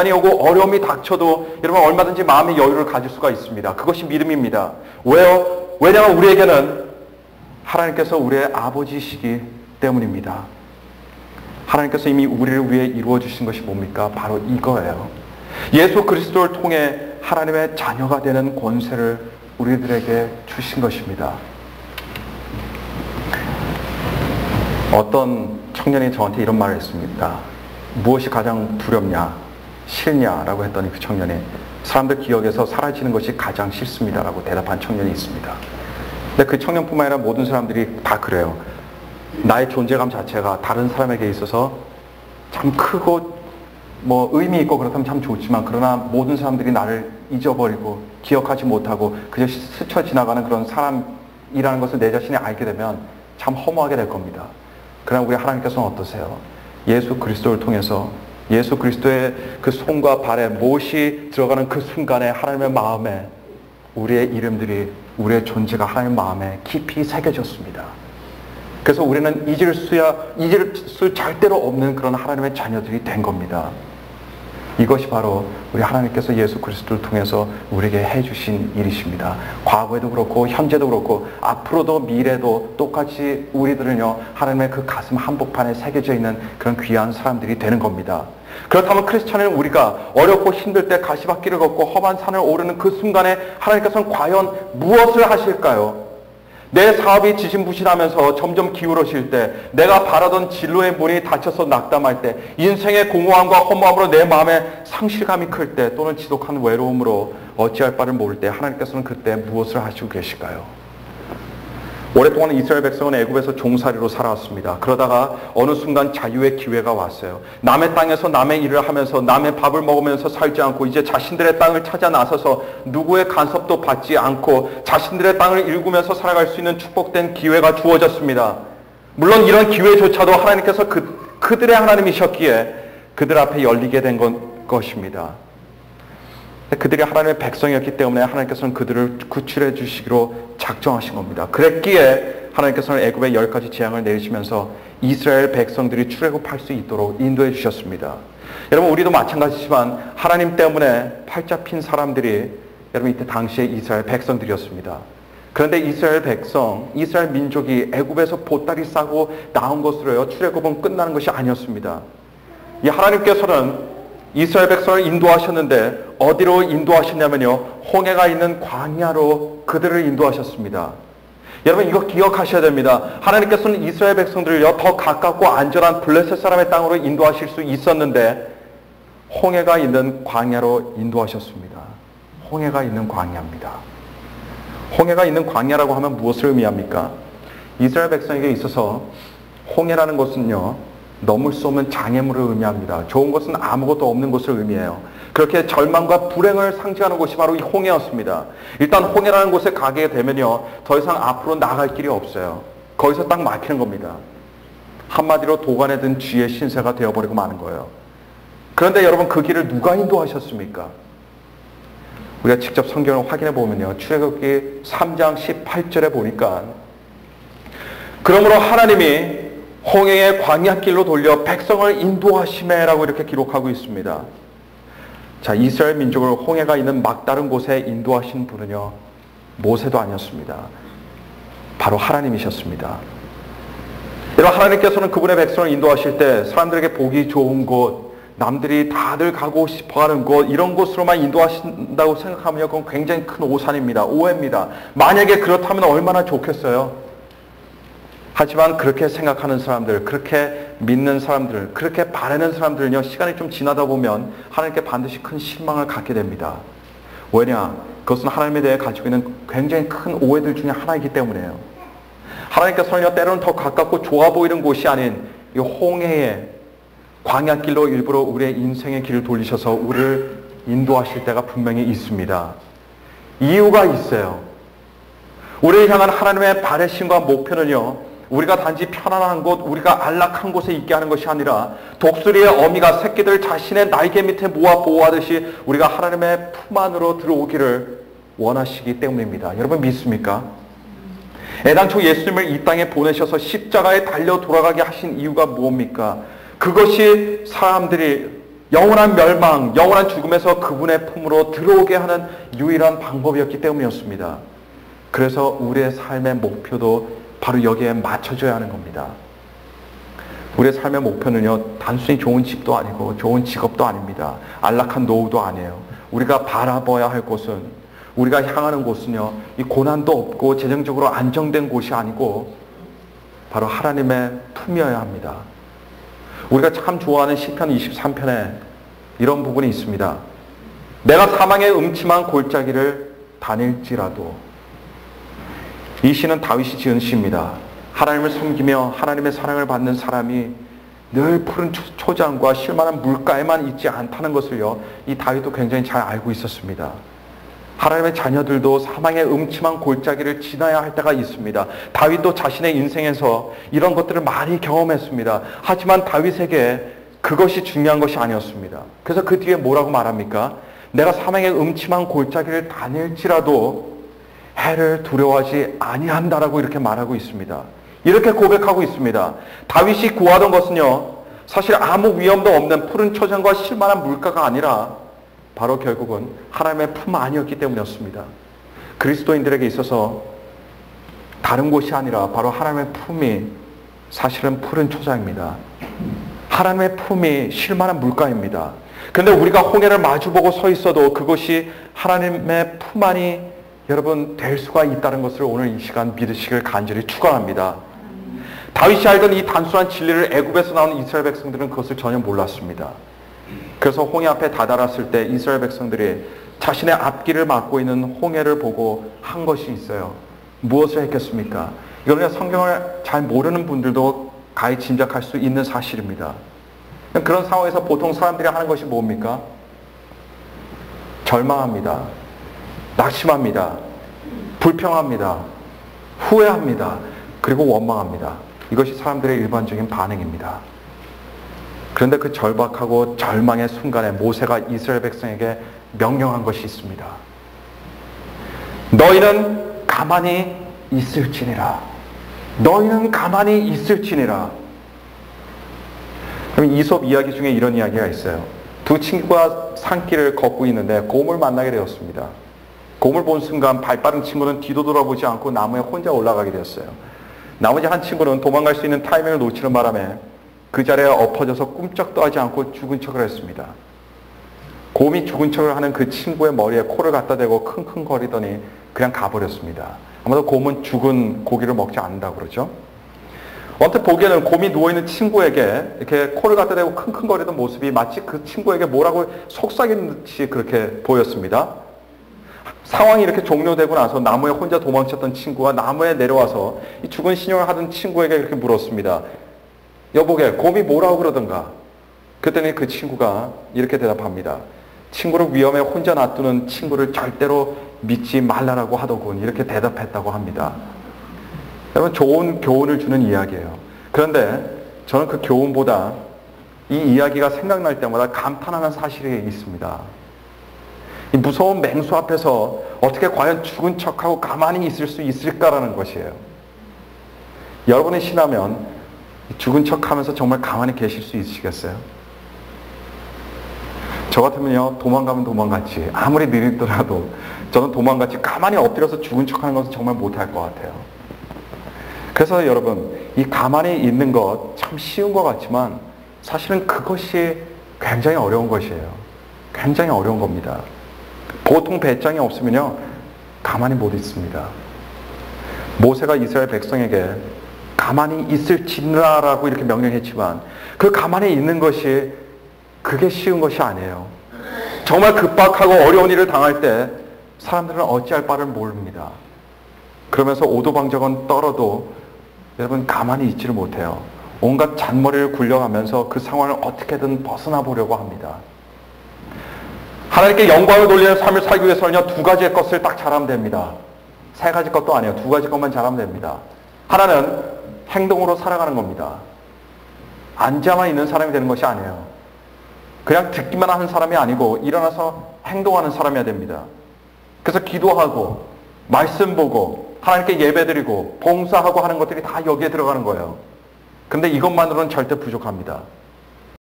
이 오고 어려움이 닥쳐도 여러분 얼마든지 마음의 여유를 가질 수가 있습니다. 그것이 믿음입니다. 왜요? 왜냐하면 우리에게는 하나님께서 우리의 아버지시기 때문입니다. 하나님께서 이미 우리를 위해 이루어 주신 것이 뭡니까? 바로 이거예요. 예수 그리스도를 통해 하나님의 자녀가 되는 권세를 우리들에게 주신 것입니다. 어떤 청년이 저한테 이런 말을 했습니다. 무엇이 가장 두렵냐? 싫냐라고 했더니 그 청년이 사람들 기억에서 사라지는 것이 가장 싫습니다라고 대답한 청년이 있습니다. 근데 그 청년뿐만 아니라 모든 사람들이 다 그래요. 나의 존재감 자체가 다른 사람에게 있어서 참 크고 의미 있고 그렇다면 참 좋지만, 그러나 모든 사람들이 나를 잊어버리고 기억하지 못하고 그저 스쳐 지나가는 그런 사람이라는 것을 내 자신이 알게 되면 참 허무하게 될 겁니다. 그러나 우리 하나님께서는 어떠세요? 예수 그리스도를 통해서 예수 그리스도의 그 손과 발에 못이 들어가는 그 순간에 하나님의 마음에 우리의 이름들이, 우리의 존재가 하나님의 마음에 깊이 새겨졌습니다. 그래서 우리는 잊을 수 절대로 없는 그런 하나님의 자녀들이 된 겁니다. 이것이 바로 우리 하나님께서 예수 그리스도를 통해서 우리에게 해주신 일이십니다. 과거에도 그렇고 현재도 그렇고 앞으로도 미래도 똑같이 우리들은요, 하나님의 그 가슴 한복판에 새겨져 있는 그런 귀한 사람들이 되는 겁니다. 그렇다면 크리스찬은 우리가 어렵고 힘들 때 가시밭길을 걷고 험한 산을 오르는 그 순간에 하나님께서는 과연 무엇을 하실까요? 내 사업이 지진부진하면서 점점 기울어질 때, 내가 바라던 진로의 문이 닫혀서 낙담할 때, 인생의 공허함과 허무함으로 내 마음에 상실감이 클 때, 또는 지독한 외로움으로 어찌할 바를 모를 때 하나님께서는 그때 무엇을 하시고 계실까요? 오랫동안 이스라엘 백성은 애굽에서 종살이로 살아왔습니다. 그러다가 어느 순간 자유의 기회가 왔어요. 남의 땅에서 남의 일을 하면서 남의 밥을 먹으면서 살지 않고 이제 자신들의 땅을 찾아 나서서 누구의 간섭도 받지 않고 자신들의 땅을 일구면서 살아갈 수 있는 축복된 기회가 주어졌습니다. 물론 이런 기회조차도 하나님께서 그들의 하나님이셨기에 그들 앞에 열리게 된 것입니다. 그들이 하나님의 백성이었기 때문에 하나님께서는 그들을 구출해 주시기로 작정하신 겁니다. 그랬기에 하나님께서는 애굽의 10가지 재앙을 내리시면서 이스라엘 백성들이 출애굽할 수 있도록 인도해 주셨습니다. 여러분, 우리도 마찬가지지만 하나님 때문에 팔자 핀 사람들이 여러분 이때 당시에 이스라엘 백성들이었습니다. 그런데 이스라엘 백성, 이스라엘 민족이 애굽에서 보따리 싸고 나온 것으로요, 출애굽은 끝나는 것이 아니었습니다. 이 하나님께서는 이스라엘 백성을 인도하셨는데 어디로 인도하셨냐면요, 홍해가 있는 광야로 그들을 인도하셨습니다. 여러분, 이거 기억하셔야 됩니다. 하나님께서는 이스라엘 백성들을요, 더 가깝고 안전한 블레셋 사람의 땅으로 인도하실 수 있었는데 홍해가 있는 광야로 인도하셨습니다. 홍해가 있는 광야입니다. 홍해가 있는 광야라고 하면 무엇을 의미합니까? 이스라엘 백성에게 있어서 홍해라는 것은요, 넘을 수 없는 장애물을 의미합니다. 좋은 것은 아무것도 없는 것을 의미해요. 그렇게 절망과 불행을 상징하는 곳이 바로 이 홍해였습니다. 일단 홍해라는 곳에 가게 되면요, 더 이상 앞으로 나갈 길이 없어요. 거기서 딱 막히는 겁니다. 한마디로 도관에 든 쥐의 신세가 되어버리고 마는 거예요. 그런데 여러분, 그 길을 누가 인도하셨습니까? 우리가 직접 성경을 확인해 보면요, 출애굽기 3장 18절에 보니까, 그러므로 하나님이 홍해의 광야길로 돌려 백성을 인도하시매라고 이렇게 기록하고 있습니다. 자, 이스라엘 민족을 홍해가 있는 막다른 곳에 인도하신 분은요, 모세도 아니었습니다. 바로 하나님이셨습니다. 여러분, 하나님께서는 그분의 백성을 인도하실 때 사람들에게 보기 좋은 곳, 남들이 다들 가고 싶어하는 곳, 이런 곳으로만 인도하신다고 생각하면 그건 굉장히 큰 오산입니다. 오해입니다. 만약에 그렇다면 얼마나 좋겠어요. 하지만 그렇게 생각하는 사람들, 그렇게 믿는 사람들, 그렇게 바라는 사람들은요, 시간이 좀 지나다 보면 하나님께 반드시 큰 실망을 갖게 됩니다. 왜냐? 그것은 하나님에 대해 가지고 있는 굉장히 큰 오해들 중에 하나이기 때문에요. 하나님께서는요, 때로는 더 가깝고 좋아 보이는 곳이 아닌 이 홍해의 광야길로 일부러 우리의 인생의 길을 돌리셔서 우리를 인도하실 때가 분명히 있습니다. 이유가 있어요. 우리를 향한 하나님의 바라심과 목표는요, 우리가 단지 편안한 곳, 우리가 안락한 곳에 있게 하는 것이 아니라 독수리의 어미가 새끼들 자신의 날개 밑에 모아 보호하듯이 우리가 하나님의 품 안으로 들어오기를 원하시기 때문입니다. 여러분 믿습니까? 애당초 예수님을 이 땅에 보내셔서 십자가에 달려 돌아가게 하신 이유가 무엇입니까? 그것이 사람들이 영원한 멸망, 영원한 죽음에서 그분의 품으로 들어오게 하는 유일한 방법이었기 때문이었습니다. 그래서 우리의 삶의 목표도 바로 여기에 맞춰줘야 하는 겁니다. 우리의 삶의 목표는요, 단순히 좋은 집도 아니고 좋은 직업도 아닙니다. 안락한 노후도 아니에요. 우리가 바라봐야 할 곳은, 우리가 향하는 곳은요, 이 고난도 없고 재정적으로 안정된 곳이 아니고 바로 하나님의 품이어야 합니다. 우리가 참 좋아하는 시편 23편에 이런 부분이 있습니다. 내가 사망의 음침한 골짜기를 다닐지라도. 이 시는 다윗이 지은 시입니다. 하나님을 섬기며 하나님의 사랑을 받는 사람이 늘 푸른 초장과 쉴만한 물가에만 있지 않다는 것을요, 이 다윗도 굉장히 잘 알고 있었습니다. 하나님의 자녀들도 사망의 음침한 골짜기를 지나야 할 때가 있습니다. 다윗도 자신의 인생에서 이런 것들을 많이 경험했습니다. 하지만 다윗에게 그것이 중요한 것이 아니었습니다. 그래서 그 뒤에 뭐라고 말합니까? 내가 사망의 음침한 골짜기를 다닐지라도 해를 두려워하지 아니한다라고 이렇게 말하고 있습니다. 이렇게 고백하고 있습니다. 다윗이 구하던 것은요, 사실 아무 위험도 없는 푸른 초장과 쉴만한 물가가 아니라 바로 결국은 하나님의 품 아니었기 때문이었습니다. 그리스도인들에게 있어서 다른 곳이 아니라 바로 하나님의 품이 사실은 푸른 초장입니다. 하나님의 품이 쉴만한 물가입니다. 그런데 우리가 홍해를 마주보고 서 있어도 그것이 하나님의 품 안이 여러분 될 수가 있다는 것을 오늘 이 시간 믿으시길 간절히 축원합니다. 다윗이 알던 이 단순한 진리를 애굽에서 나온 이스라엘 백성들은 그것을 전혀 몰랐습니다. 그래서 홍해 앞에 다다랐을 때 이스라엘 백성들이 자신의 앞길을 막고 있는 홍해를 보고 한 것이 있어요. 무엇을 했겠습니까? 이거는 성경을 잘 모르는 분들도 가히 짐작할 수 있는 사실입니다. 그런 상황에서 보통 사람들이 하는 것이 뭡니까? 절망합니다. 낙심합니다. 불평합니다. 후회합니다. 그리고 원망합니다. 이것이 사람들의 일반적인 반응입니다. 그런데 그 절박하고 절망의 순간에 모세가 이스라엘 백성에게 명령한 것이 있습니다. 너희는 가만히 있을지니라. 너희는 가만히 있을지니라. 그럼 이솝 이야기 중에 이런 이야기가 있어요. 두 친구가 산길을 걷고 있는데 곰을 만나게 되었습니다. 곰을 본 순간 발빠른 친구는 뒤도 돌아보지 않고 나무에 혼자 올라가게 되었어요. 나머지 한 친구는 도망갈 수 있는 타이밍을 놓치는 바람에 그 자리에 엎어져서 꿈쩍도 하지 않고 죽은 척을 했습니다. 곰이 죽은 척을 하는 그 친구의 머리에 코를 갖다 대고 킁킁거리더니 그냥 가버렸습니다. 아마도 곰은 죽은 고기를 먹지 않는다고 그러죠. 언뜻 보기에는 곰이 누워있는 친구에게 이렇게 코를 갖다 대고 킁킁거리던 모습이 마치 그 친구에게 뭐라고 속삭이는 듯이 그렇게 보였습니다. 상황이 이렇게 종료되고 나서 나무에 혼자 도망쳤던 친구가 나무에 내려와서 이 죽은 신용을 하던 친구에게 이렇게 물었습니다. 여보게, 곰이 뭐라고 그러던가? 그랬더니 그 친구가 이렇게 대답합니다. 친구를 위험에 혼자 놔두는 친구를 절대로 믿지 말라라고 하더군. 이렇게 대답했다고 합니다. 여러분, 좋은 교훈을 주는 이야기예요. 그런데 저는 그 교훈보다 이 이야기가 생각날 때마다 감탄하는 사실이 있습니다. 이 무서운 맹수 앞에서 어떻게 과연 죽은 척하고 가만히 있을 수 있을까라는 것이에요. 여러분이 신하면 죽은 척하면서 정말 가만히 계실 수 있으시겠어요? 저 같으면요, 도망가면 도망갔지. 아무리 느리더라도 저는 도망갔지. 가만히 엎드려서 죽은 척하는 것은 정말 못할 것 같아요. 그래서 여러분, 이 가만히 있는 것 참 쉬운 것 같지만 사실은 그것이 굉장히 어려운 것이에요. 굉장히 어려운 겁니다. 보통 배짱이 없으면요, 가만히 못 있습니다. 모세가 이스라엘 백성에게 가만히 있을지라라고 이렇게 명령했지만 그 가만히 있는 것이 그게 쉬운 것이 아니에요. 정말 급박하고 어려운 일을 당할 때 사람들은 어찌할 바를 모릅니다. 그러면서 오도방정은 떨어도 여러분 가만히 있지를 못해요. 온갖 잔머리를 굴려가면서 그 상황을 어떻게든 벗어나 보려고 합니다. 하나님께 영광을 돌리는 삶을 살기 위해서는요, 두 가지의 것을 딱 잘하면 됩니다. 세 가지 것도 아니에요. 두 가지 것만 잘하면 됩니다. 하나는 행동으로 살아가는 겁니다. 앉아만 있는 사람이 되는 것이 아니에요. 그냥 듣기만 하는 사람이 아니고 일어나서 행동하는 사람이어야 됩니다. 그래서 기도하고 말씀 보고 하나님께 예배드리고 봉사하고 하는 것들이 다 여기에 들어가는 거예요. 근데 이것만으로는 절대 부족합니다.